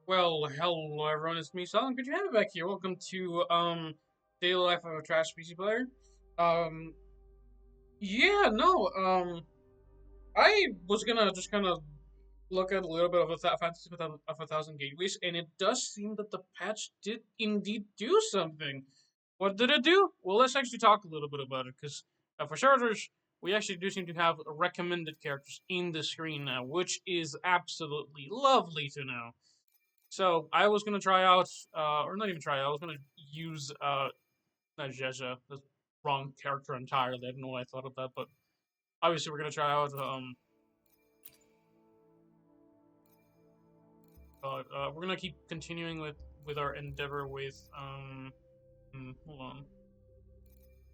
Well, hello everyone, it's me, Solomon. Good to have you back here. Welcome to Daily Life of a Trash PC Player. Um yeah, no, I was gonna just kinda look at a little bit of Fantasy of a Thousand Gateways, and it does seem that the patch did indeed do something. What did it do? Well, let's actually talk a little bit about it, because for starters, we actually do seem to have recommended characters in the screen now, which is absolutely lovely to know. So I was gonna try out, or not even try out. I was gonna use not Jeja, the wrong character entirely. I don't know why I thought of that, but obviously we're gonna try out. We're gonna keep continuing with our endeavor with hold on.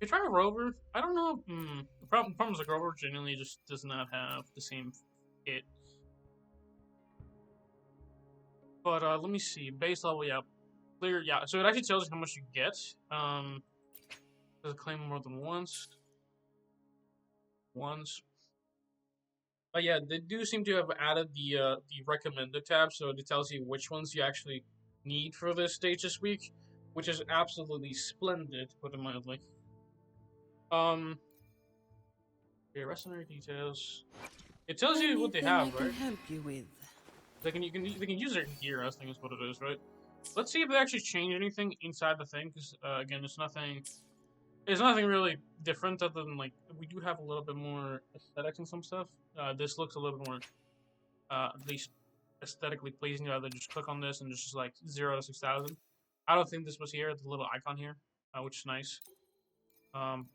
You try Rover? I don't know. The problem is like Rover genuinely just does not have the same hit. But let me see. Base level, yeah, clear, yeah. So it actually tells you how much you get. Does it claim more than once? Once. But yeah, they do seem to have added the recommended tab, so it tells you which ones you actually need for this stage this week, which is absolutely splendid, to put it mildly. Okay, rest details. It tells you what they Anything I have, can right? help you with? They can use their gear. I think is what it is, right? Let's see if they actually change anything inside the thing, because again, it's nothing. It's nothing really different other than like we do have a little bit more aesthetics and some stuff. This looks a little bit more at least aesthetically pleasing. Rather just click on this and just like 0 to 6,000. I don't think this was here. The little icon here, which is nice.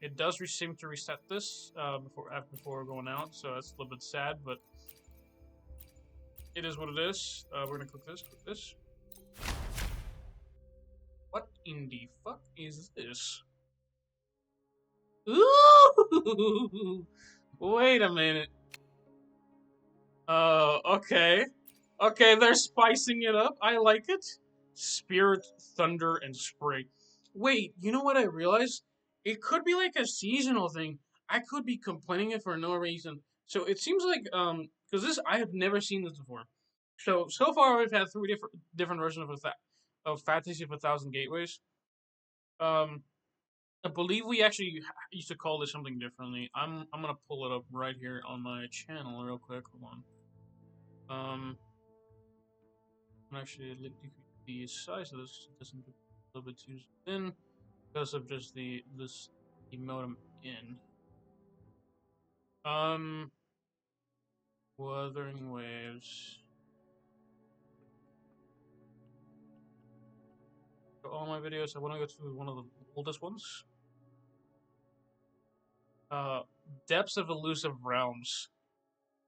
It does seem to reset this before going out, so that's a little bit sad, but it is what it is. We're gonna click this. Click this. What in the fuck is this? Ooh! Wait a minute. Okay. Okay, they're spicing it up. I like it. Spirit, Thunder, and Spray. Wait, you know what I realized? It could be like a seasonal thing. I could be complaining it for no reason. So it seems like because this I have never seen this before. So far we've had three different versions of Fantasy of a Thousand Gateways. Um, I believe we actually used to call this something differently. I'm gonna pull it up right here on my channel real quick. Hold on. Actually decrease the size of this. It doesn't get a little bit too thin because of just the modem in. Um, Wuthering Waves. For all my videos, I want to go to one of the oldest ones. Uh, Depths of Elusive Realms.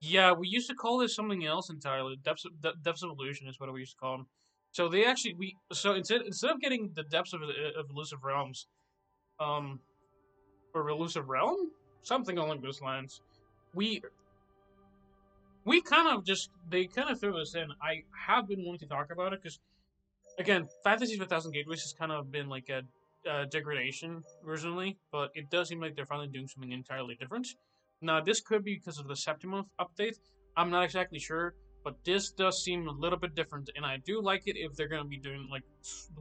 Yeah, we used to call this something else entirely. Depths of Illusion is what we used to call them. So they actually instead of getting the Depths of Elusive Realms, um, or Elusive Realm, something along those lines, we we kind of just they kind of threw this in. I have been wanting to talk about it because again, Fantasy 1000 Gateways has kind of been like a degradation originally, but it does seem like they're finally doing something entirely different. Now, this could be because of the Septima update. I'm not exactly sure, but this does seem a little bit different, and I do like it if they're going to be doing like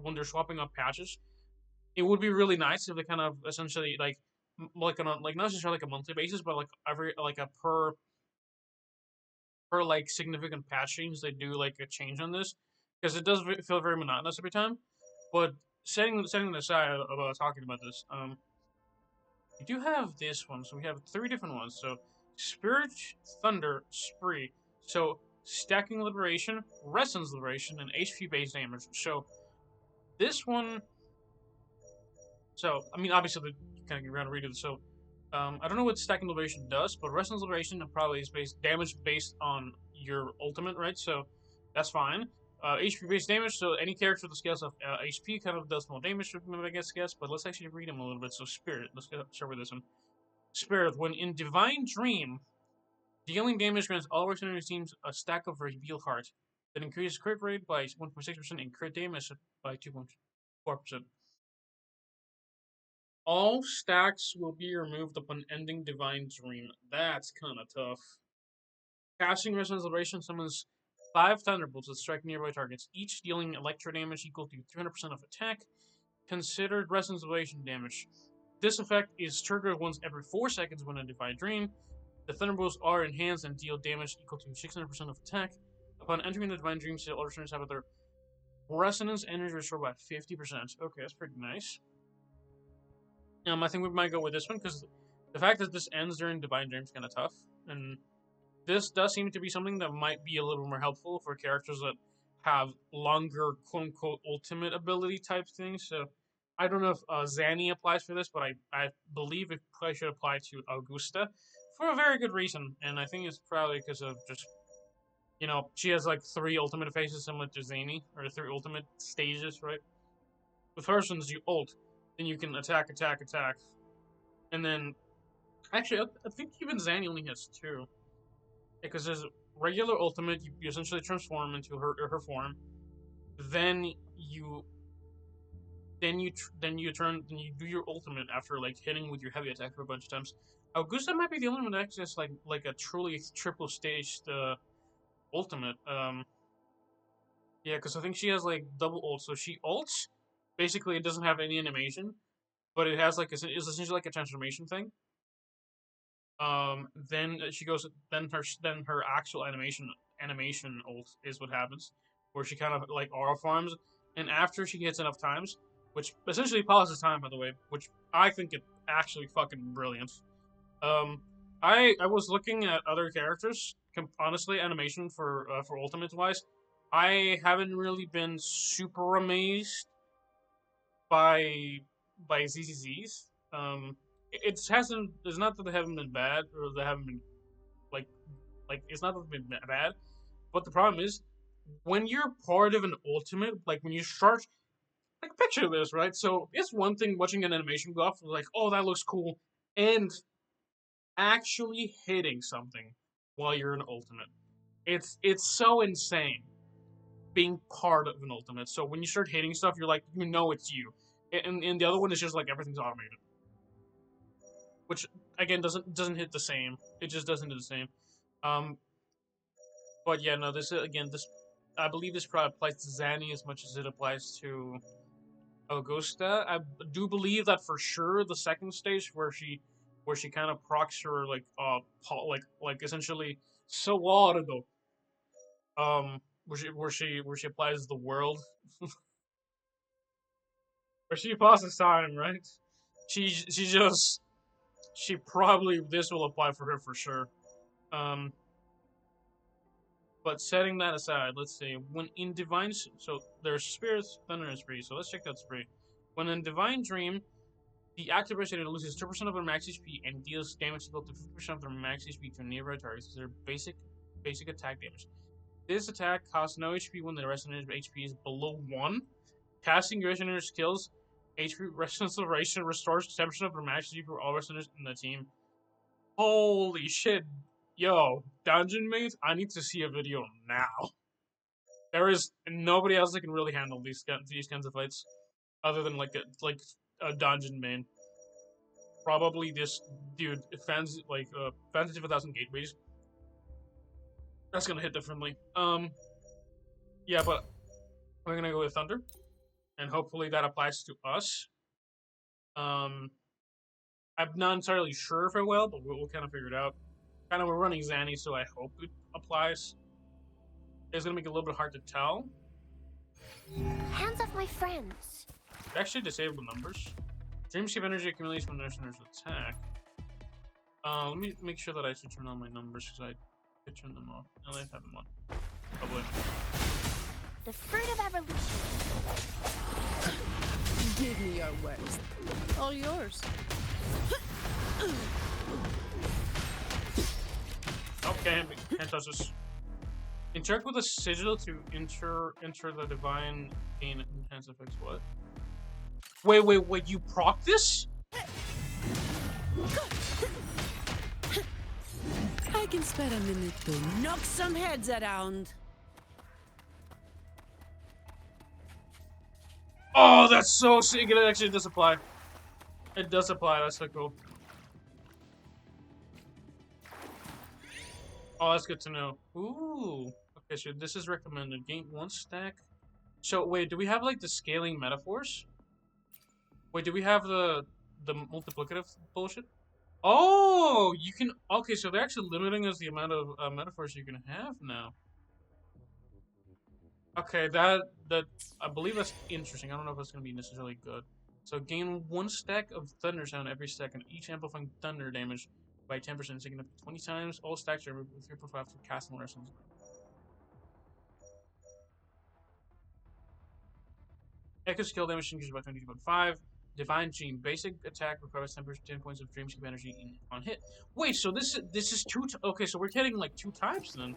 when they're swapping up patches. It would be really nice if they kind of essentially like on a, like not necessarily like a monthly basis, but like every like a per like significant patch change they do like a change on this because it does feel very monotonous every time. But setting aside about talking about this, we do have this one. So we have three different ones. So Spirit, Thunder, Spree. So stacking liberation, Resonance liberation, and HP based damage. So this one. So I mean, obviously, you kind of get around to read it. So I don't know what stacking liberation does, but resonance liberation probably is based damage based on your ultimate, right? So that's fine. HP based damage, so any character that scales of HP kind of does more damage, I guess. But let's actually read them a little bit. So Spirit, let's start with this one. Spirit, when in Divine Dream, dealing damage grants all returning teams a stack of Reveal Heart that increases crit rate by 1.6% and crit damage by 2.4%. All stacks will be removed upon ending Divine Dream. That's kind of tough. Casting Resonance Liberation summons 5 thunderbolts that strike nearby targets, each dealing electro damage equal to 300% of attack, considered resonance evasion damage. This effect is triggered once every 4 seconds when in Divine Dream. The thunderbolts are enhanced and deal damage equal to 600% of attack. Upon entering the Divine Dream state, all listeners have their resonance energy restored by 50%. Okay, that's pretty nice. I think we might go with this one because the fact that this ends during Divine Dream is kind of tough, and this does seem to be something that might be a little more helpful for characters that have longer quote-unquote ultimate ability type things. So I don't know if Zanny applies for this, but I believe it probably should apply to Augusta for a very good reason, and I think it's probably because of just, she has like 3 ultimate phases similar to Zanny, or 3 ultimate stages, right? The first one's you ult, then you can attack, and then actually I think even Zanny only has 2, because there's regular ultimate, you essentially transform into her form, then you do your ultimate after like hitting with your heavy attack for a bunch of times. Augusta might be the only one that actually has like a truly triple stage ultimate. Yeah, because I think she has like double ult, so she ults. Basically, it doesn't have any animation, but it has like it's essentially like a transformation thing. Then she goes. Then her actual animation ult is what happens, where she kind of like aura farms, and after she hits enough times, which essentially pauses time, by the way, which I think is actually fucking brilliant. I was looking at other characters. Honestly, animation for ultimates wise, I haven't really been super amazed by ZZZs. It hasn't. It's not that they haven't been bad or they haven't been like it's not that they've been bad, but the problem is when you're part of an ultimate, like when you start, like picture this, right? So it's one thing watching an animation go off, like, oh, that looks cool, and actually hitting something while you're an ultimate. It's so insane being part of an ultimate. So when you start hitting stuff, you're like, it's you, and the other one is just like everything's automated, which again doesn't hit the same. It just doesn't do the same. But yeah, no, this again, this I believe this probably applies to Zanny as much as it applies to Augusta. I do believe that for sure the second stage where she kind of procs her like essentially so ago, where she applies the world, where she passes time, right? She probably, this will apply for her for sure. Um, but setting that aside, let's see. When in Divine, so there's Spirits, Thunder, and Spree. So let's check that Spree. When in Divine Dream, the active resident loses 2% of their max HP and deals damage equal to 50% of their max HP to nearby targets. Their basic attack damage. This attack costs no HP when the resonator's HP is below 1. Casting your resonator skills, HP restoration restores 10% of their max HP for all resonators in the team. Holy shit. Yo, Dungeon Mates, I need to see a video now. There is nobody else that can really handle these kinds of fights, other than like a dungeon main. Probably this dude, Fantasy 5000 Gateways. That's gonna hit differently. Yeah, but we're gonna go with Thunder, and hopefully that applies to us. I'm not entirely sure if it will, but we'll kind of figure it out. Kind of, we're running Zanny, so I hope it applies. It's gonna make it a little bit hard to tell. Hands off my friends. It actually disabled numbers. Dreamscape energy accumulates when there's attack. Let me make sure that I should turn on my numbers because I could turn them off. And I have them on. Probably. The fruit of evolution. Give me your words. All yours. Okay, can't touch this. Interact with a sigil to enter the divine gain enhance effects. What? Wait, you proc this? I can spare a minute to knock some heads around. Oh, that's so sick. It actually does apply. It does apply, that's so cool. Oh, that's good to know. Ooh, Okay, so this is recommended. Gain 1 stack. So wait, do we have like the scaling metaphors? Wait, do we have the multiplicative bullshit? Oh, you can. Okay, so they're actually limiting us the amount of metaphors you can have now. Okay, that I believe that's interesting. I don't know if it's gonna be necessarily good. So gain 1 stack of thunder sound every second, each amplifying thunder damage by 10%, taking up to 20 times. All stacks are removed with 3.5 for casting lessons. Echo skill damage increases by 22.5. Divine Gene basic attack requires 10 points of dreamscape energy on hit. Wait, so this is okay, so we're getting like 2 types then,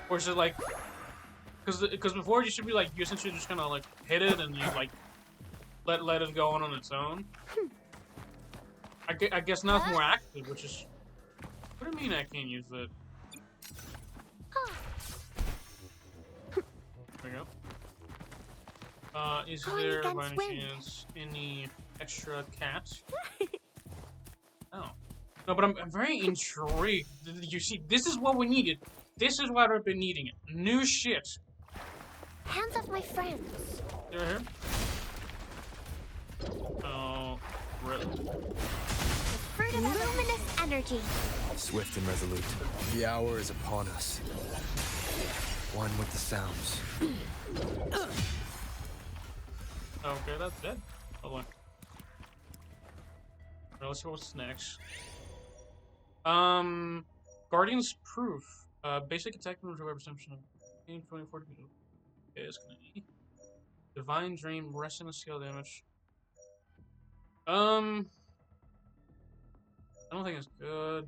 or is it like because before you should be like you essentially just kind of like hit it and you like let it go on its own. I guess now it's more active, which is what do you mean I can't use it? There we go. Is there by any chance any extra cats? Oh. No, but I'm very intrigued. You see, this is what we needed. This is what I've been needing. New shit. Hands off my friends. They're here. Oh, really? The fruit of luminous energy. Swift and resolute. The hour is upon us. One with the sounds. Okay, that's dead. Hold on. Right, let's see what's next. Guardian's Proof. Basic attack moves over perception of 24 degrees. Okay, it's gonna be Divine Dream, rest and scale damage. I don't think it's good.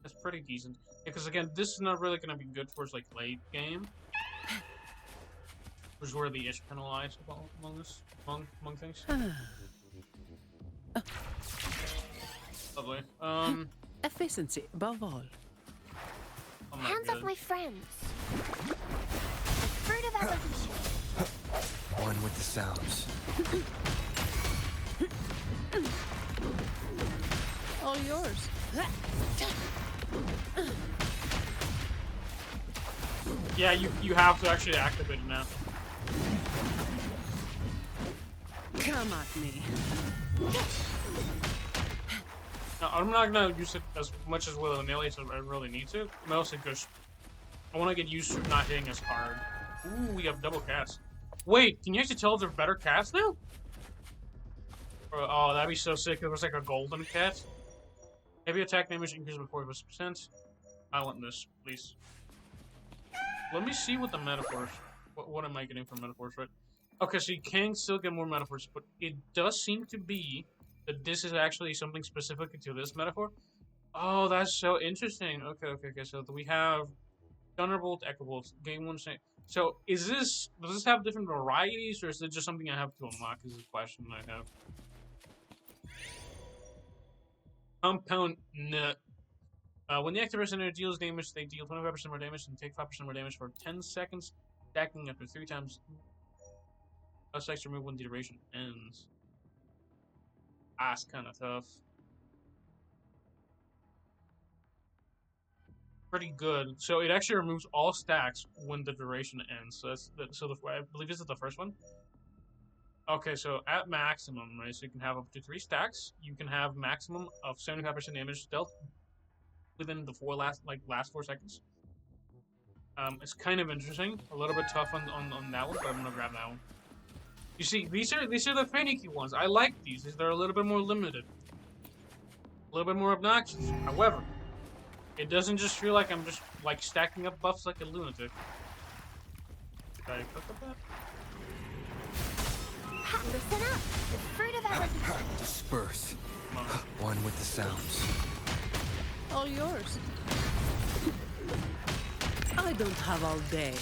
It's pretty decent. Because again, this is not really gonna be good towards like late game. Which is where the ish penalize among things. Lovely. Efficiency above all. Oh Hands off my friends. The fruit of evolution. One with the sounds. All yours. Yeah, you have to actually activate it now. Come at me. Now, I'm not gonna use it as much as willy-nilly as I really need to. Mostly because I want to get used to not hitting as hard. Ooh, we have double cast. Wait, can you actually tell if they're better cats now? Oh, that'd be so sick if it was like a golden cat. Heavy attack damage increases by 40%. I want this, please. Let me see what the metaphors. What am I getting from metaphors, right? Okay, so you can still get more metaphors, but it does seem to be that this is actually something specific to this metaphor. Oh, that's so interesting. Okay. So we have Thunderbolt, Echo Bolt, Game 1. So does this have different varieties, or is it just something I have to unlock? Is the question I have. Compound Nut. When the active person deals damage, they deal 25% more damage and take 5% more damage for 10 seconds, stacking up to 3 times. Effects remove when the duration ends. That's kind of tough. Pretty good. So it actually removes all stacks when the duration ends. So I believe this is the first one. Okay, so at maximum, right? So you can have up to 3 stacks. You can have maximum of 75% damage dealt within the last 4 seconds. It's kind of interesting. A little bit tough on that one, but I'm gonna grab that one. You see, these are the finicky ones. I like these. They're a little bit more limited, a little bit more obnoxious. However, it doesn't just feel like I'm just like stacking up buffs like a lunatic. Did I cook up that? Listen up. The fruit of evolution. Disperse. One with the sounds. All yours. I don't have all day.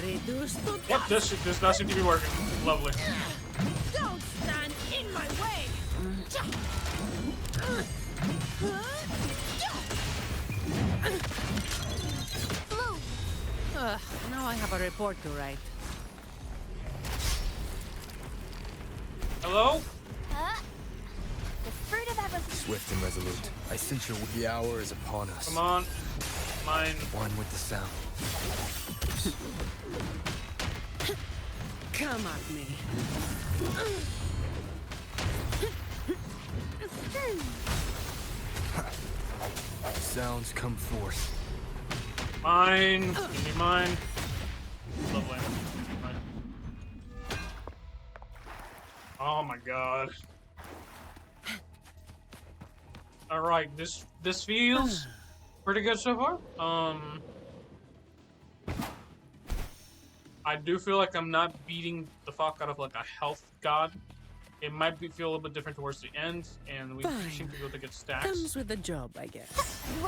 Reduce to Yep, this does seem to be working. Lovely. Don't stand in my way. Now I have a report to write. Hello? The fruit of evolution. Swift and resolute. I sense the hour is upon us. Come on. Mine. One with the sound. Come at me. Sounds come forth. Mine. Give me mine. Lovely. Mine. Oh my god. Alright, this feels pretty good so far. I do feel like I'm not beating the fuck out of like a health god. It might feel a little bit different towards the end, and we seem to be able to get stacks. Comes with the job, I guess.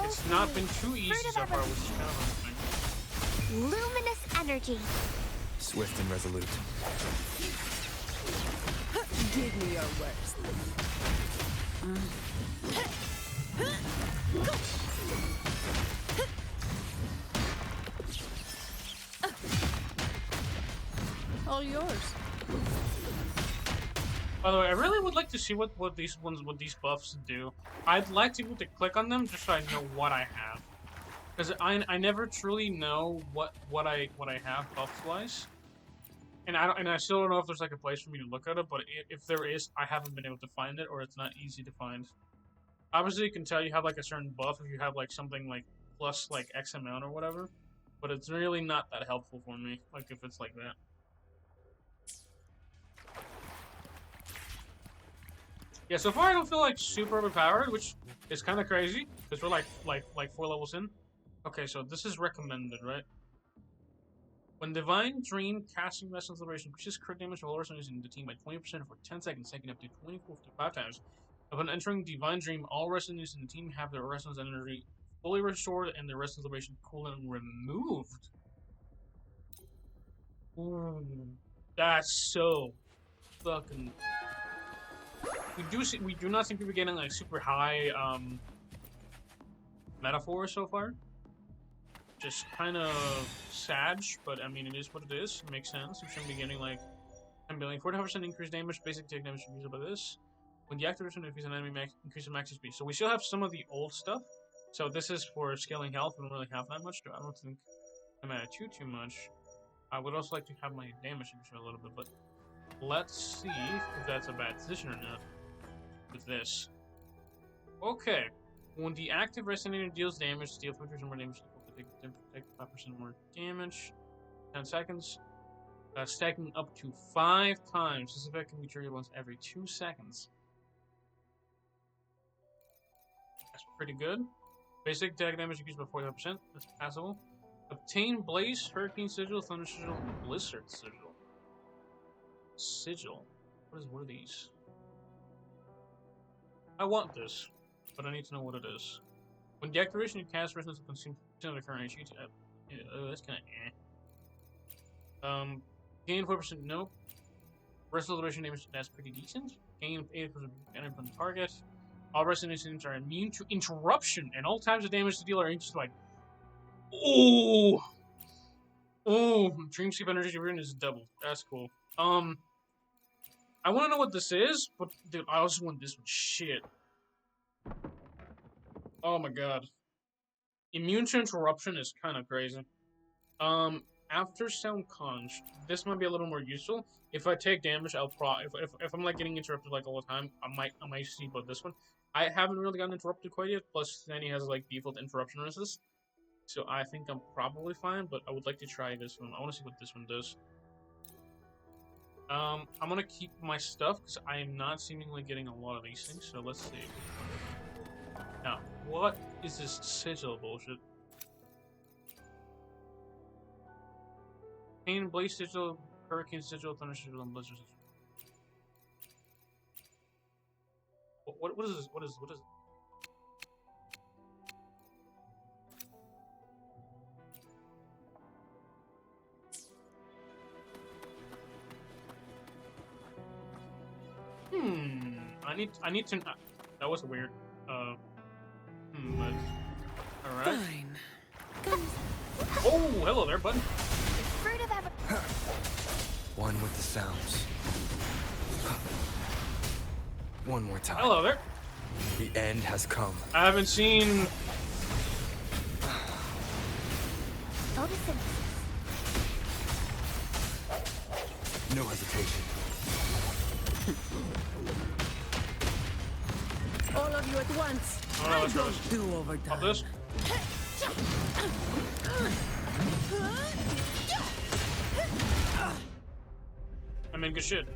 It's not been too easy so far, which is kind of interesting. Luminous energy. Swift and resolute. Give me your worst. All yours. By the way, I really would like to see what these buffs do. I'd like to be able to click on them just so I know what I have, because I never truly know what I have buffs wise, and I still don't know if there's like a place for me to look at it. But if there is, I haven't been able to find it, or it's not easy to find. Obviously, you can tell you have like a certain buff if you have like something like plus like X amount or whatever, but it's really not that helpful for me. Like if it's like that. Yeah, so far I don't feel like super overpowered, which is kind of crazy because we're like 4 levels in. Okay, so this is recommended, right? When Divine Dream casting Restless Liberation increases crit damage of all resonators in the team by 20% for 10 seconds, taking up to 25 times. Upon entering Divine Dream, all resonators in the team have their resonance energy fully restored and their Restless Liberation cooldown removed. Ooh, that's so fucking. We do not seem to be getting like super high metaphors so far. Just kind of sad, but I mean it is what it is. It makes sense. We shouldn't be getting like 10 billion. 45% increased damage, basic take damage increased by this. When the activation increases an enemy increases max speed. So we still have some of the old stuff. So this is for scaling health. We don't really have that much. I don't think I'm at too much. I would also like to have my damage increase a little bit, but let's see if that's a bad decision or not. With this. Okay. When the active resonator deals damage, deal 50% more damage, take 5% more damage. 10 seconds. Stacking up to 5 times. This effect can be triggered once every 2 seconds. That's pretty good. Basic attack damage increased by 45%. That's passable. Obtain Blaze, Hurricane Sigil, Thunder Sigil, and Blizzard Sigil. Sigil. What are these? I want this, but I need to know what it is. When the activation you cast resonance will consume of the current HP. That's kind of gain 4%. Nope. Restless Liberation damage. That's pretty decent. Gain 8% energy from the target. All resonance units are immune to interruption, and all types of damage to deal are just like. Oh. Dream Sleep energy rune is doubled. That's cool. I want to know what this is, but dude, I also want this one. Shit. Oh my god. Immune to interruption is kind of crazy. After sound conch, this might be a little more useful. If I take damage, I'll if I'm like getting interrupted like all the time, I might see about this one. I haven't really gotten interrupted quite yet. Plus, then he has like default interruption resist, so I think I'm probably fine. But I would like to try this one. I want to see what this one does. I'm gonna keep my stuff because I am not seemingly getting a lot of these things. So let's see. Now, what is this sigil bullshit? Pain, Blaze Sigil, Hurricane Sigil, Thunder Sigil, and Blizzard Sigil. What is this? What is it? I need to. That was weird. But all right. Fine. Oh, hello there, bud. Fruit of One with the sounds. One more time. Hello there. The end has come. I haven't seen. Photosynthesis. No hesitation. All of you at once. Oh, no, let's go. Don't do Pop overtime. this. I mean, good shit.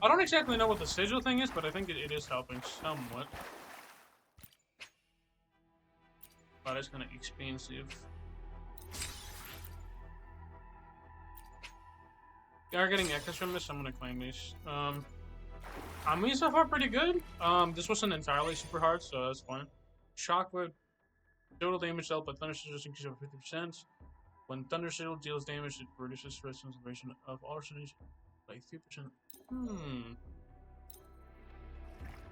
I don't exactly know what the sigil thing is, but I think it is helping somewhat. But it's kind of expensive. We are getting echoes from this, so I'm gonna claim these. I mean, so far pretty good. This wasn't entirely super hard, so that's fine. Shockwave, total damage dealt by thunder sigils increases over 50%. When thunder sigil deals damage, it reduces resistance duration of all sigils by 3%.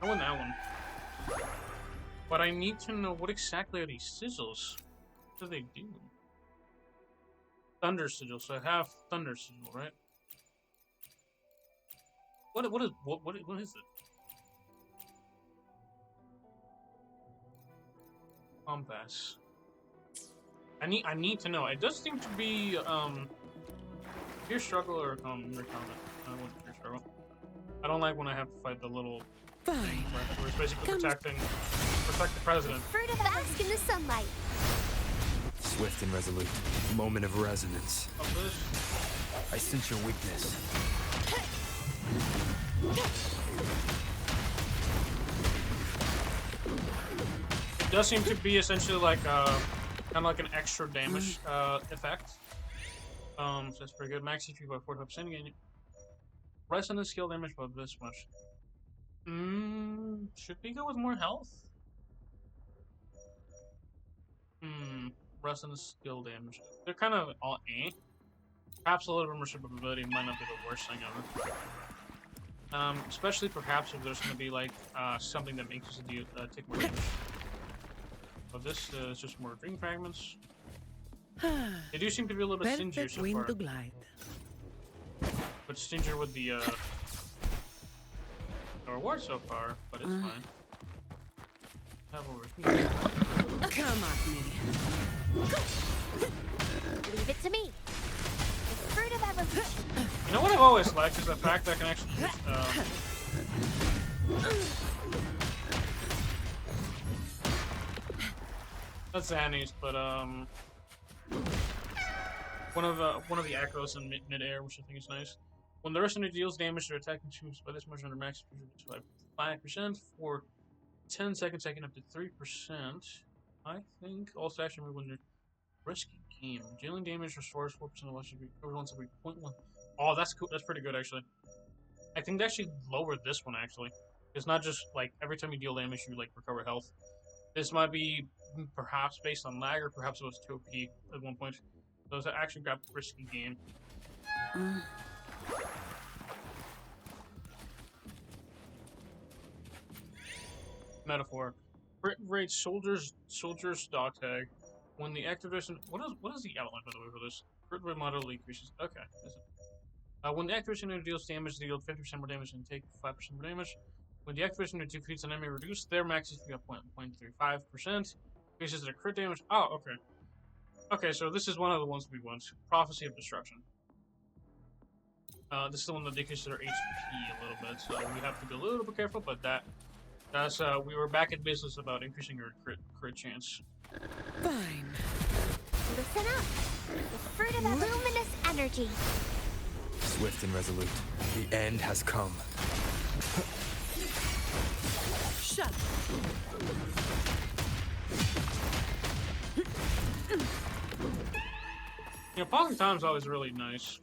I won that one. But I need to know what exactly are these sigils? What do they do? Thunder sigil, so I have thunder sigil, right? What is it? Compass. I need to know. It does seem to be pure struggle or recomment. I want pure struggle. I don't like when I have to fight the little Fine. thing where it's basically protect the president. Fruit of bask in the sunlight. Swift and resolute. Moment of resonance. Of this. I sense your weakness. It does seem to be essentially like kind of like an extra damage effect. So that's pretty good. Max HP by 45% again. Resonance skill damage by this much. Should we go with more health? Resonance skill damage. They're kind of all eh. Perhaps a little bit more survivability might not be the worst thing ever. Especially perhaps if there's going to be like something that makes us take more damage. But this is just more dream fragments. They do seem to be a little bit stingier Perfect so wind far. to glide. But stingier with the reward so far, but it's fine. Have a Come at me. Leave it to me. The fruit of evolution. You know what I've always liked is the fact that I can actually use, that's Zanny's, but one of the echoes in mid-air, which I think is nice. When the rest of it deals damage, their attack consumes by this much under max 5% for 10 seconds, taking up to 3%. I think also actually when they're risky game. Dealing damage restores 4% of electric once every 0.1. Oh, that's cool. That's pretty good actually. I think they actually lowered this one actually. It's not just like every time you deal damage you like recover health. This might be perhaps based on lag or perhaps it was 2 OP at one point. Those that actually got risky game. Metaphor. Crit rate soldiers dog tag. When the activation what is the outline by the way for this? Crit rate moderately increases. Okay. When the activation deals damage, they deal 50% more damage and take 5% more damage. When the activation defeats an enemy reduced, their max HP up 0.35%. Increases their crit damage. Oh, okay. Okay, so this is one of the ones we want. Prophecy of Destruction. This is the one that decreases their HP a little bit, so we have to be a little bit careful, but that's we were back in business about increasing your crit chance. Fine. Listen up. The fruit of luminous energy. Swift and resolute. The end has come. Shut. You know, pausing time is always really nice.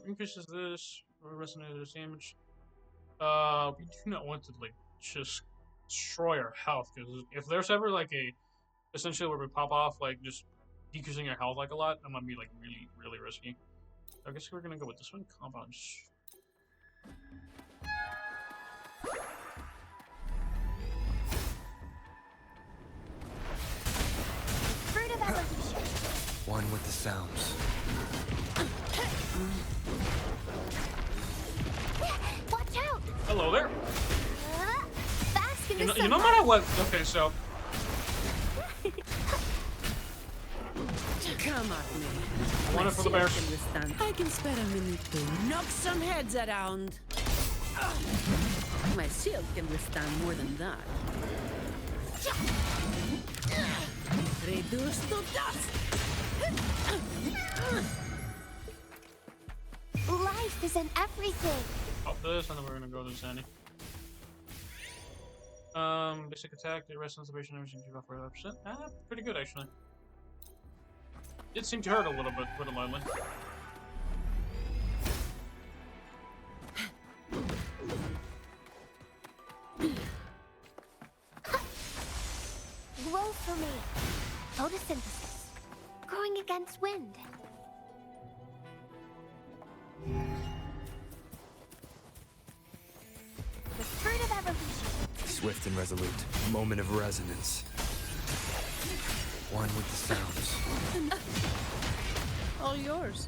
Increases this, resonator damage. We do not want to like just destroy our health because if there's ever like a essentially where we pop off like just decreasing our health like a lot, that might be like really risky. So I guess we're gonna go with this one, compound. Fruit of evolution. One with the sounds. Hello there. Bask in the You know, no sunlight. matter what. Okay, so Come at me. one My for the shield bears. can withstand. I can spare a minute to knock some heads around. My shield can withstand more than that. Reduce to dust. Life is in everything. Pop this, and then we're gonna go to Zanny. Basic attack, the rest concentration, everything you off 45%. Pretty good actually. It seemed to hurt a little bit, put it mildly. Grow for me. Photosynthesis. Growing against wind. The fruit of evolution. Swift and resolute. Moment of resonance. One with the sounds. All yours.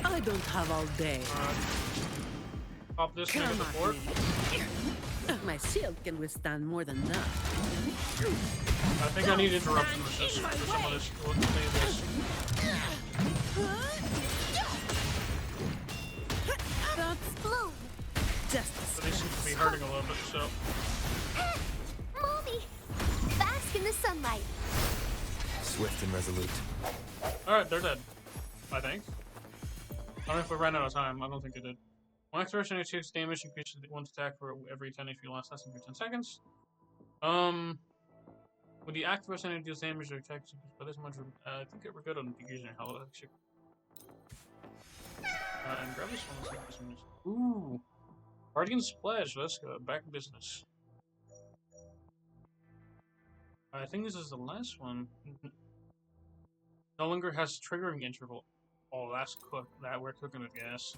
I don't have all day. Pop this thing Come at the at fort. me. My shield can withstand more than that. I think I need interruption resistance for some of this. We'll say this. That's Bloom. just But they seem to be hurting a little bit, so. Mommy. Bask in the sunlight. Swift and resolute. Alright, they're dead. I think. I don't know if we ran out of time. I don't think they did. One activation takes damage, increases one's attack for every 10 HP lasts less than 10 seconds. When the active percentage deals damage or attacks by this much, I think we're good on using your health actually. And grab this one. Let's see this one is. Ooh, Guardian Splash. Let's go back in business. I think this is the last one. No longer has triggering interval. Oh, that's cooked. That we're cooking with gas.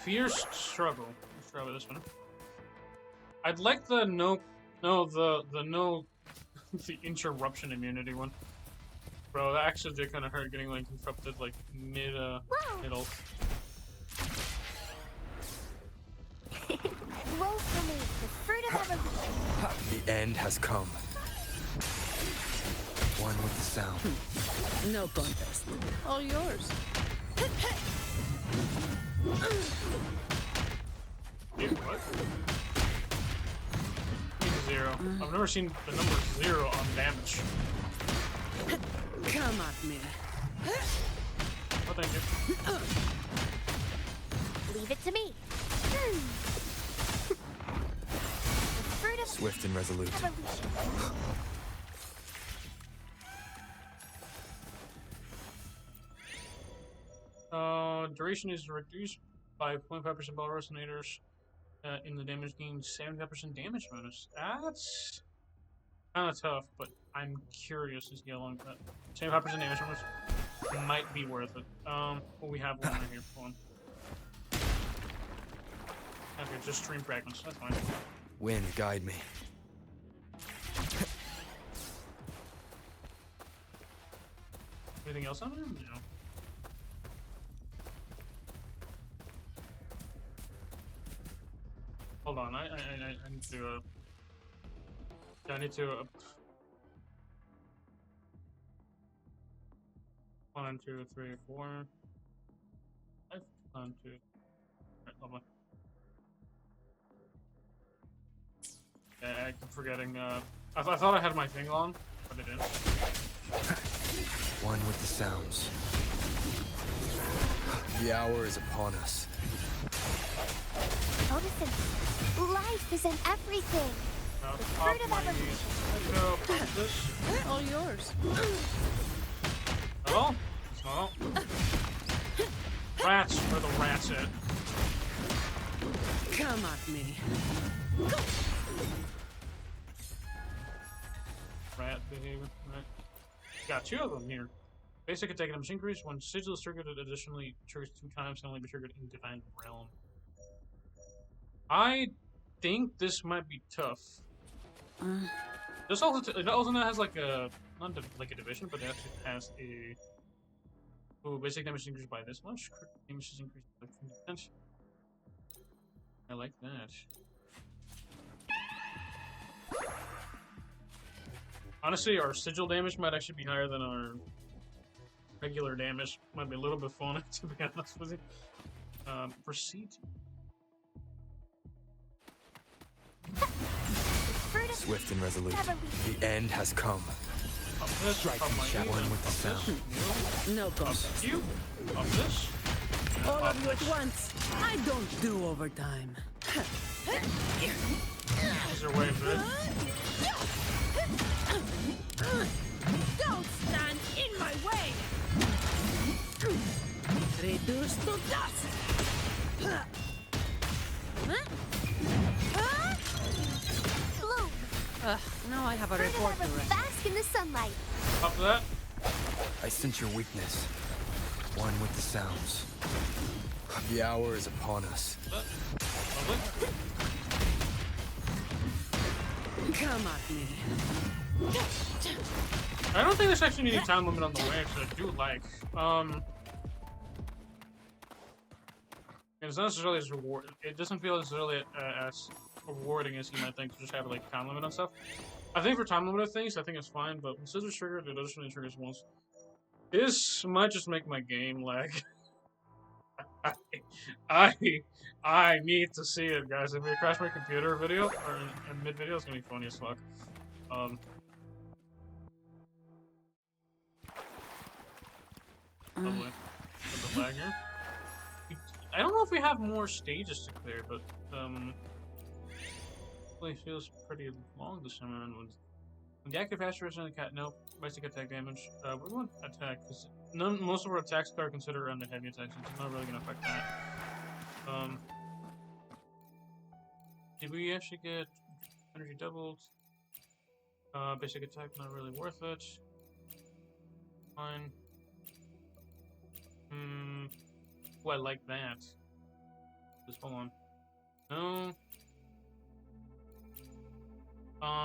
Fierce struggle. Let's try with this one. I'd like the the interruption immunity one. Bro, that actually did kind of hurt getting like interrupted like middle. Grow for me. The fruit of evolution. The end has come. One with the sound. no contest. All yours. Dude, what? Zero. I've never seen the number 0 on damage. Come at me. Oh, thank you. Leave it to me. The fruit of Swift and resolute. evolution. Duration is reduced by 0.5% ball resonators in the damage gain 75% damage bonus. That's kind of tough, but I'm curious to see how long that 75% damage bonus might be worth it. Well, we have one right here. One. Okay, just stream fragments. That's fine. Wind, guide me. Anything else on there? No. Hold on, I need to, I need to, 1, 2, 3, 4, 5, 1, 2, right, lovely. Yeah, I keep forgetting, I thought I had my thing on, but I didn't. One with the sounds. The hour is upon us. Photosynthesis. Life is in everything. Now, The pop fruit of my, evolution. let's go, pop this. All yours. Hello? It's not all. Rats, where the rats at? Come at me. Rat behavior, right? Got 2 of them here. Basic attack damage increase. When sigil is triggered, it additionally triggers 2 times, can only be triggered in Divine Realm. I think this might be tough. This also now has like a like a division, but it actually has a basic damage increased by this much. Crit damage is increased by 50%. I like that. Honestly, our sigil damage might actually be higher than our regular damage. Might be a little bit funny, to be honest with you. Proceed. Swift and resolute. The end has come. Up this, Strike up my shadow. knee, One with the up sound. this, No up ghosts. you, up this. All of you at once. I don't do overtime. These are waves, right? Don't stand in my way! Reduce to dust! Bloom. Now I have a Fruit report of to ever write. bask in the sunlight. Up that. I sense your weakness. One with the sounds. The hour is upon us. Lovely. Come at me. I don't think there's actually any time limit on the waves, but I do like. It's not necessarily as reward. It doesn't feel necessarily as rewarding as you might think to just have like time limit on stuff. I think for time limited things, I think it's fine, but when scissors triggered, it doesn't really triggers once. This might just make my game lag. I need to see it, guys. If we crash my computer video or in mid video, it's gonna be funny as fuck. Lovely. Put the lag here. I don't know if we have more stages to clear, but it feels pretty long this time around. When the active faster is in the cat, no basic attack damage. We want attack because most of our attacks are considered under heavy attacks, so it's not really gonna affect that. Did we actually get energy doubled? Basic attack not really worth it. Fine. Oh, I like that. Just hold on. No.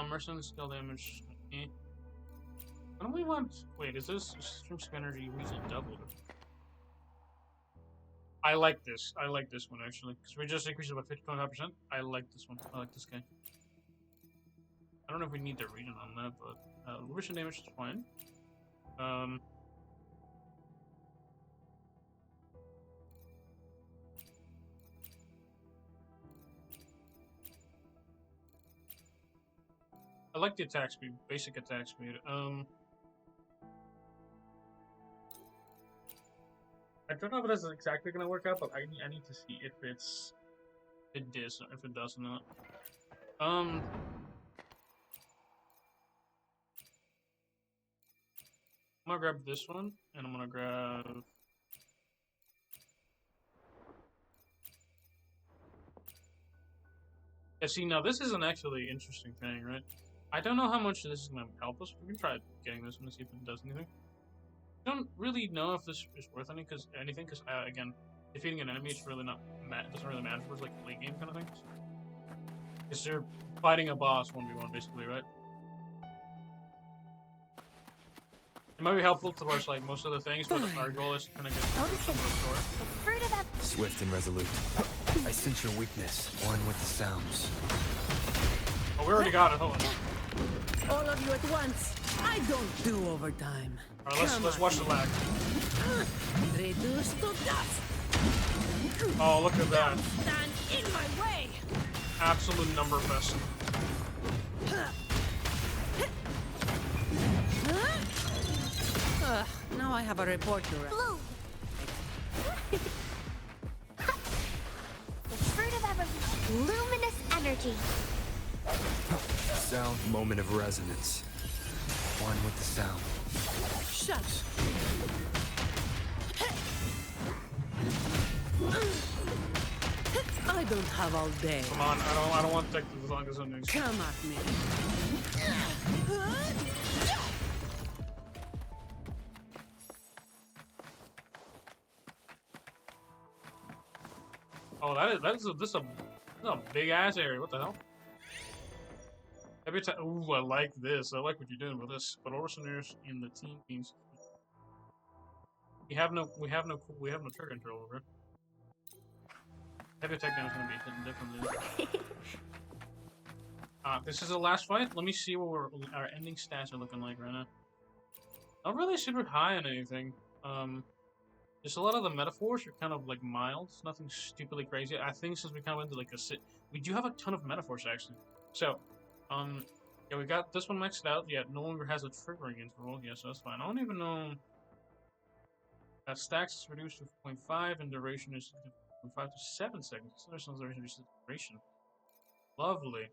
Mercenary skill damage. Eh. Why don't we want? Wait, is this stream energy reason doubled? I like this. I like this one actually, because we just increased it by 50.5%. I like this one. I like this guy. I don't know if we need the region on that, but revision damage is fine. I like the attack speed, basic attack speed. I don't know if that's exactly gonna work out, but I need to see if it does or not. I'm gonna grab this one, and I'm gonna grab. Yeah, see, now this is an actually interesting thing, right? I don't know how much this is gonna help us. We can try getting this one to see if it does anything. I don't really know if this is worth anything, because again, defeating an enemy, it's really not doesn't really matter for like late game kind of thing. Because you're fighting a boss 1v1 basically, right? It might be helpful towards like most of the things, but our goal is to kind of get some of the story. Swift and resolute. I sense your weakness. One with the sounds. Oh, we already got it. Hold on. All of you at once. I don't do overtime. All right, let's watch the lag. Reduce to dust. Oh, look at that! Stand in my way. Absolute number fest. Now I have a report to write. Bloom. The fruit of evolution. Luminous energy. Sound moment of resonance. One with the sound. Shush. I don't have all day. Come on, I don't want to take as long as it needs. Come at me. Oh, this is a big ass area. What the hell? Every time, ooh, I like this. I like what you're doing with this. But over scenarios in the teams, we have no trigger control over it. Heavy attack damage is gonna be hitting differently. This is the last fight. Let me see what our ending stats are looking like right now. Not really super high on anything. Just a lot of the metaphors are kind of like mild. Nothing stupidly crazy. I think since we kind of went to like we do have a ton of metaphors actually. So, yeah, we got this one maxed out. Yeah, no longer has a triggering interval. Yeah, so that's fine. I don't even know. Stacks is reduced to 0.5 and duration is from 5 to 7 seconds. So there's no duration. Lovely.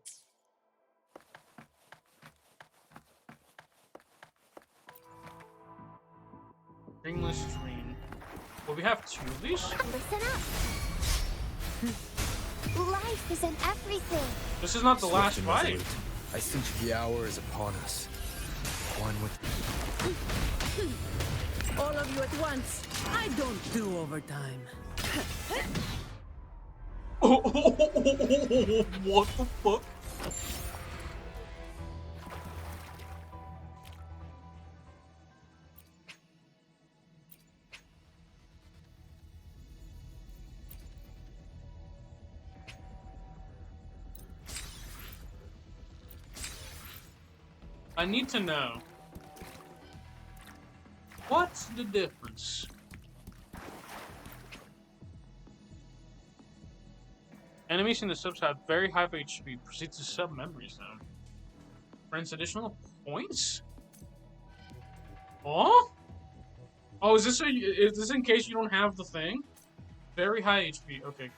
Ringless stream. Well, we have 2 of these. Listen up. Life is in everything. This is not the last fight. I sense the hour is upon us. One with... All of you at once. I don't do overtime. What the fuck? I need to know. What's the difference? Enemies in the subs have very high HP. Proceed to sub memory zone. Grants additional points? Oh? Oh, is this in case you don't have the thing? Very high HP. Okay.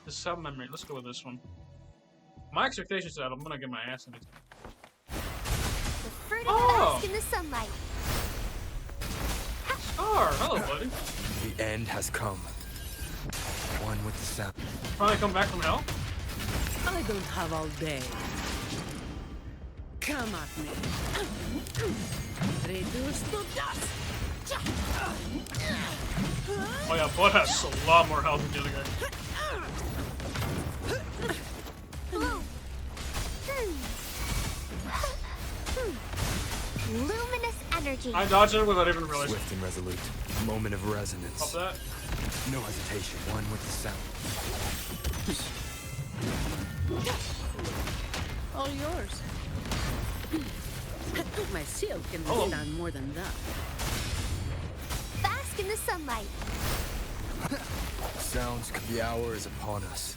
The sub memory. Let's go with this one. My expectations are that I'm gonna get my ass in it. The fruit of the bask in the sunlight. Star, hello, buddy. The end has come. One with the sound. Finally come back from hell? I don't have all day. Come at me. Reduce to dust. Oh yeah, Bud has a lot more health than the other guy. Blue. Luminous energy. I dodged it without even realizing. Swift and resolute. Moment of resonance. Pop that. No hesitation. One with the sound. All yours. My shield can withstand more than that. Bask in the sunlight. Sounds the hour is upon us.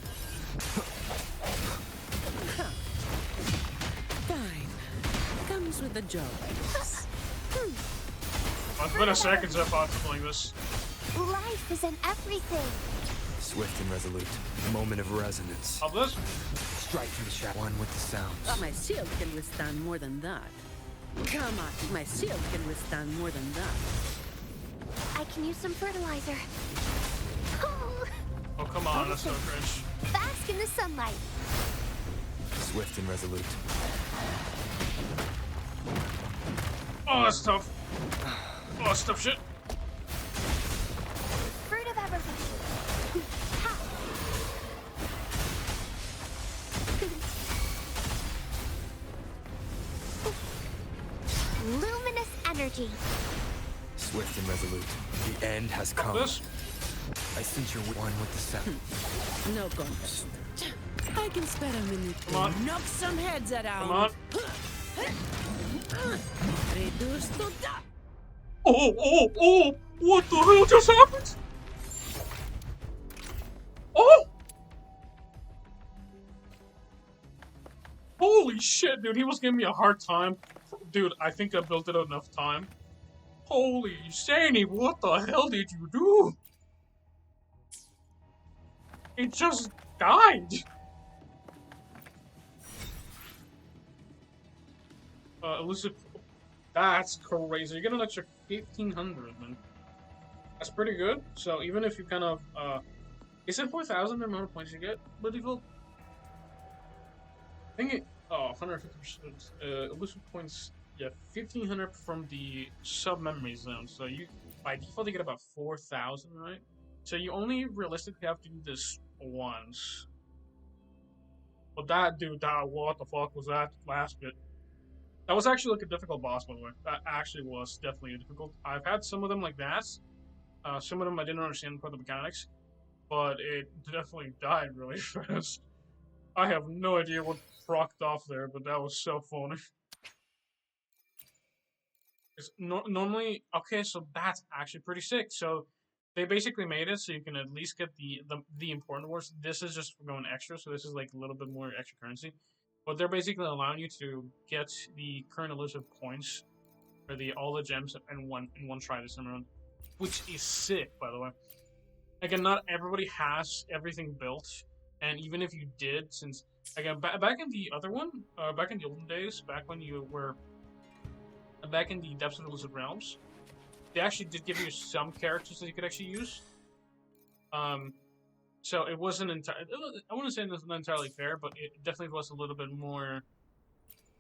Fine. Comes with the job. It's been a second since I fought something like this. Life is in everything. Swift and resolute. Moment of resonance. Pop this. Strike from the shadow. One with the sounds. My shield can withstand more than that. Come on, my shield can withstand more than that. I can use some fertilizer. Oh, come on, that's so cringe. Bask in the sunlight. Swift and resolute. Oh, that's tough. Oh, that's tough shit. Fruit of everything. Luminous energy. Swift and resolute. The end has come. This? I sense you're one with the sound. No contest. I can spare a minute Come on. to knock some heads around. Come on. Reduce to dust. Oh! What the hell just happened? Oh! Holy shit, dude, he was giving me a hard time. Dude, I think I built it enough time. Holy Sani, what the hell did you do? It just died. Elusive. That's crazy. You get an extra 1,500, man. That's pretty good. So even if you kind of, is it 4,000 the amount of points you get, by default? I think it, 150%, elusive points, yeah, 1,500 from the sub-memory zone. So you, by default, you get about 4,000, right? So you only realistically have to do this once. But that, dude, what the fuck was that last bit? That was actually like a difficult boss, by the way. That actually was definitely difficult. I've had some of them like that. Some of them I didn't understand part of the mechanics. but it definitely died really fast. I have no idea what procced off there, but that was so funny. Normally, okay, so that's actually pretty sick. So they basically made it so you can at least get the important words. This is just going extra, so this is like a little bit more extra currency. But they're basically allowing you to get the current elusive points for the all the gems in one try this time around, which is sick, by the way. Again, not everybody has everything built, and even if you did, since again back in the other one, back in the olden days, back when you were back in the Depths of Elusive Realms, they actually did give you some characters that you could actually use. Um, so it wasn't entirely. I wouldn't say it's not entirely fair, but it definitely was a little bit more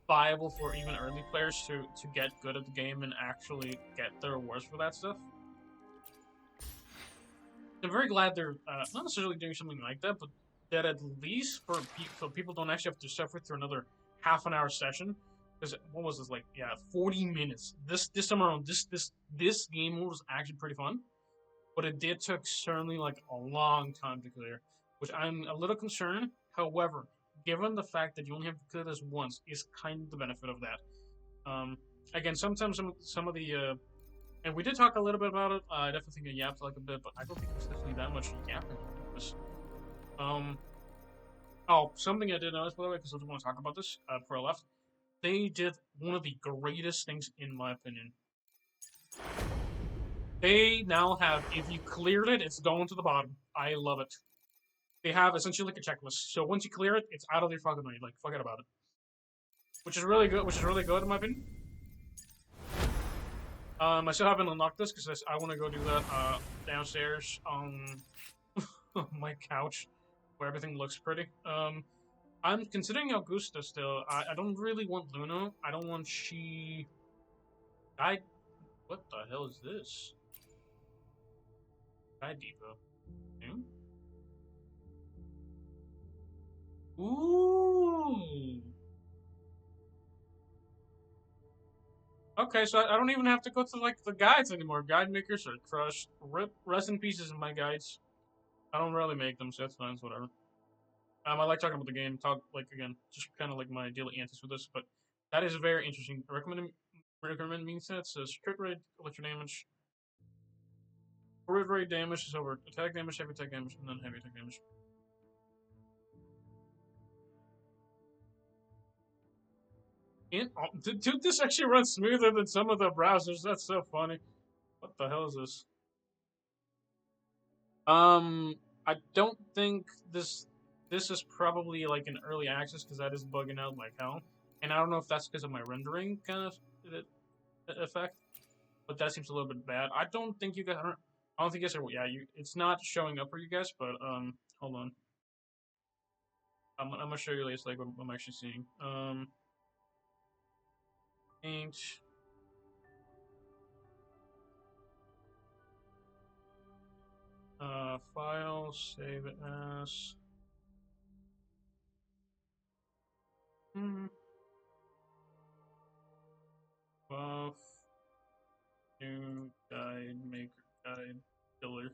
viable for even early players to get good at the game and actually get the rewards for that stuff. I'm very glad they're not necessarily doing something like that, but that at least so people don't actually have to suffer through another half an hour session. Because what was this like? Yeah, 40 minutes. This time around, this game was actually pretty fun, but it did took certainly like a long time to clear, which I'm a little concerned. However, given the fact that you only have to clear this once, is kind of the benefit of that. Again, sometimes some of the and we did talk a little bit about it. I definitely think I yapped like a bit, but I don't think there's definitely that much yapping. Um, oh, something I did notice, by the way, because I just want to talk about this before I left. They did one of the greatest things, in my opinion. They now have, if you cleared it, it's going to the bottom. I love it. They have essentially like a checklist. So once you clear it, it's out of your fucking mind. Like, forget about it. Which is really good. Which is really good, in my opinion. I still haven't unlocked this because I want to go do that downstairs on my couch, where everything looks pretty. I'm considering Augusta still. I don't really want Luna. I don't want she. What the hell is this? Guide Depot. Hmm? Ooh. Okay, so I don't even have to go to like the guides anymore. Guide makers are crushed. Rest in pieces in my guides. I don't really make them, so that's fine. It's whatever. I like talking about the game. Talk like again, just kind of like my daily antics with this, but that is very interesting. Recommend mean sets. Says crit rate, electro damage. Crit rate damage is over attack damage, heavy attack damage, and then heavy attack damage. Dude, this actually runs smoother than some of the browsers. That's so funny. What the hell is this? I don't think this is probably like an early access because that is bugging out like hell, and I don't know if that's because of my rendering kind of effect, but that seems a little bit bad. I don't think you guys. I don't think you guys are. Yeah, it's not showing up for you guys, but hold on. I'm gonna show you later like what I'm actually seeing. Paint. File, save it as. Buff. New guide, maker guide, killer.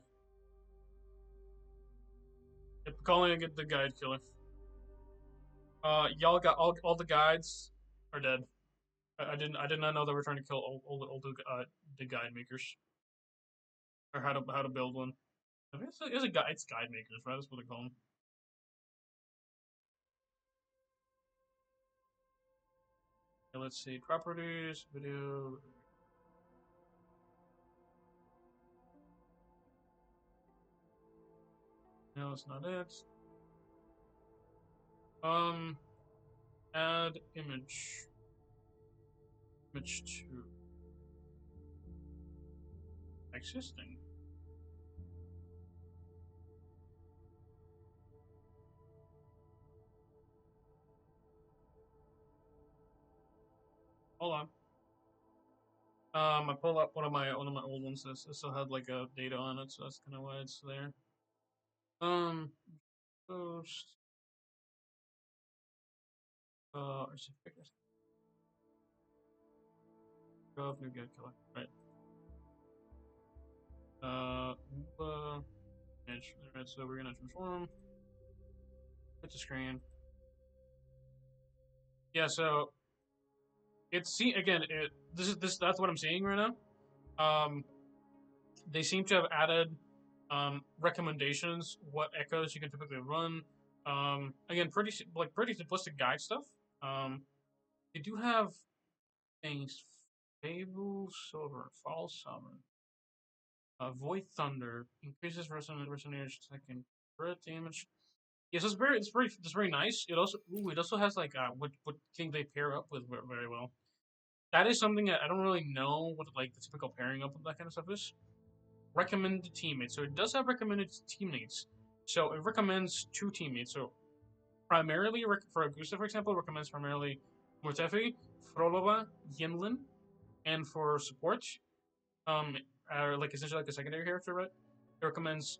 Yep, calling it the guide killer. Y'all got all the guides are dead. I did not know they were trying to kill all the guide makers or how to build one. I mean, it's a guide. It's guide makers, right? That's what they call them. Okay, let's see properties, video. No, that's not it. Add image. Image 2. Existing. Hold on. I pulled up one of my old ones that still had like a data on it, so that's kind of why it's there. Post. Certificate. Of new get killer. Right. WUWA. image. Alright, so we're gonna transform. Hit the screen. Yeah, so it's again. That's what I'm seeing right now. They seem to have added recommendations, what echoes you can typically run. Again, pretty simplistic guide stuff. They do have things: Fable, Silver, Fall Summon, Void Thunder, increases resonance second crit damage. Yes, it's very nice. It also has like what thing they pair up with very well. That is something that I don't really know what like the typical pairing up with that kind of stuff is. Recommended teammates. So it does have recommended teammates. So it recommends 2 teammates. So primarily for Augusta, for example, it recommends primarily Mortefi, Frolova, Yinlin, and for support, like essentially like a secondary character, right? It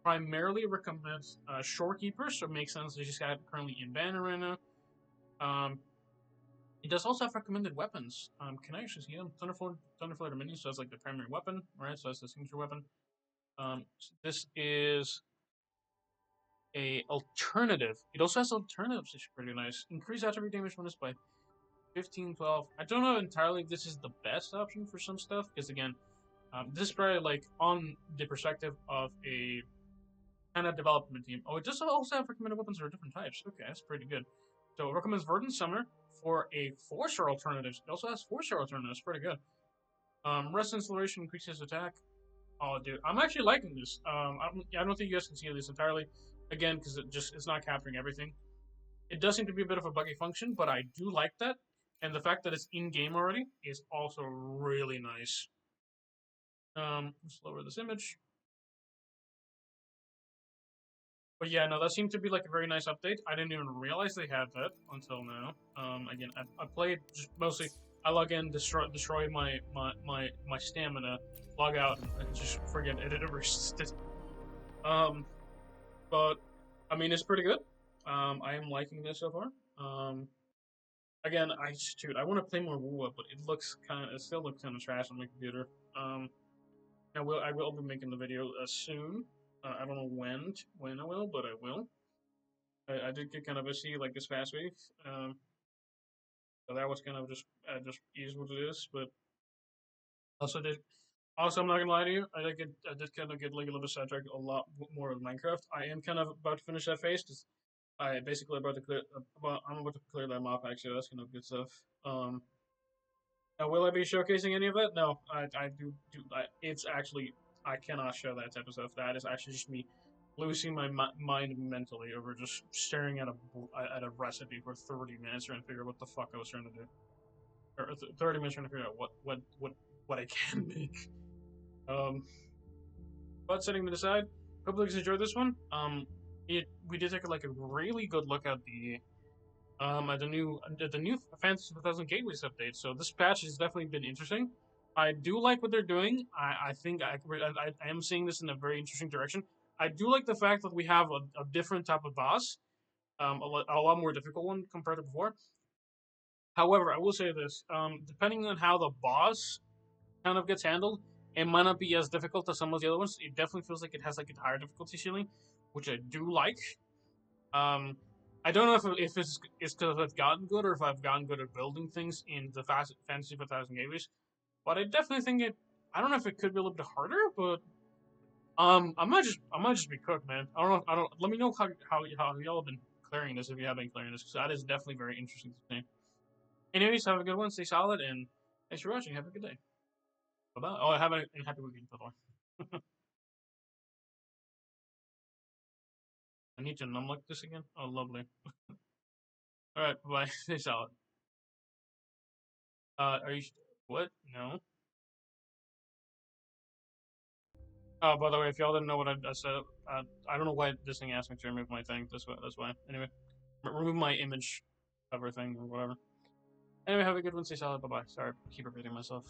primarily recommends Shorekeepers, so it makes sense. They just got currently in banner right now. It does also have recommended weapons. Can I actually see them? Thunderflare Minion, so that's like the primary weapon, right? So that's the signature weapon. This is a alternative. It also has alternatives, which is pretty nice. Increase attribute damage bonus by 15, 12. I don't know entirely if this is the best option for some stuff, because again, this is probably like on the perspective of a kind of development team. Oh, it does also have recommended weapons for different types. Okay, that's pretty good. So it recommends Verdant Summoner for a 4-star alternatives. It also has 4-star alternatives. Pretty good. Rest Installation increases attack. Oh, dude, I'm actually liking this. I don't think you guys can see this entirely, again, because it's not capturing everything. It does seem to be a bit of a buggy function, but I do like that, and the fact that it's in game already is also really nice. Let's lower this image. But yeah, no, that seemed to be like a very nice update. I didn't even realize they had that until now. Again, I played just mostly. I log in, destroy my stamina, log out, and just forget it. It resisted. But I mean, it's pretty good. I am liking this so far. Again, I want to play more WUWA, but it still looks kind of trash on my computer. I will be making the video soon. I don't know when I will, but I will. I did get kind of see like this past week. So that was kind of just is what it is. But also did also I'm not gonna lie to you, I did kind of get like a little bit sidetracked a lot more with Minecraft. I am kind of about to finish that phase because I basically I'm about to clear that map actually. That's kind of good stuff. Now, will I be showcasing any of it? No, it's actually I cannot show that type of stuff. That is actually just me losing my mind mentally over just staring at a recipe for 30 minutes trying to figure out what the fuck I was trying to do, or 30 minutes trying to figure out what I can make. But setting that aside, hope you guys enjoyed this one. We did take like a really good look at the new Fantasy 2000 Gateways update. So this patch has definitely been interesting. I do like what they're doing. I think I am seeing this in a very interesting direction. I do like the fact that we have a different type of boss, a lot more difficult one compared to before. However, I will say this: depending on how the boss kind of gets handled, it might not be as difficult as some of the other ones. It definitely feels like it has like a higher difficulty ceiling, which I do like. I don't know if it's because I've gotten good or if I've gotten good at building things in the Fantasy 5000 Gateways, but I definitely think it. I don't know if it could be a little bit harder, but I might just be cooked, man. I don't know. I don't. Let me know how y'all have been clearing this if you have been clearing this, because that is definitely very interesting to me. Anyways, have a good one. Stay solid, and thanks for watching. Have a good day. Bye bye. Oh, have a happy weekend. Bye bye. I need to numlock this again. Oh, lovely. All right. Bye. Stay solid. Are you? What? No. Oh, by the way, if y'all didn't know what I said, I don't know why this thing asked me to remove my thing. That's why. Anyway, remove my image cover thing or whatever. Anyway, have a good one. Stay solid. Bye bye. Sorry, keep repeating myself.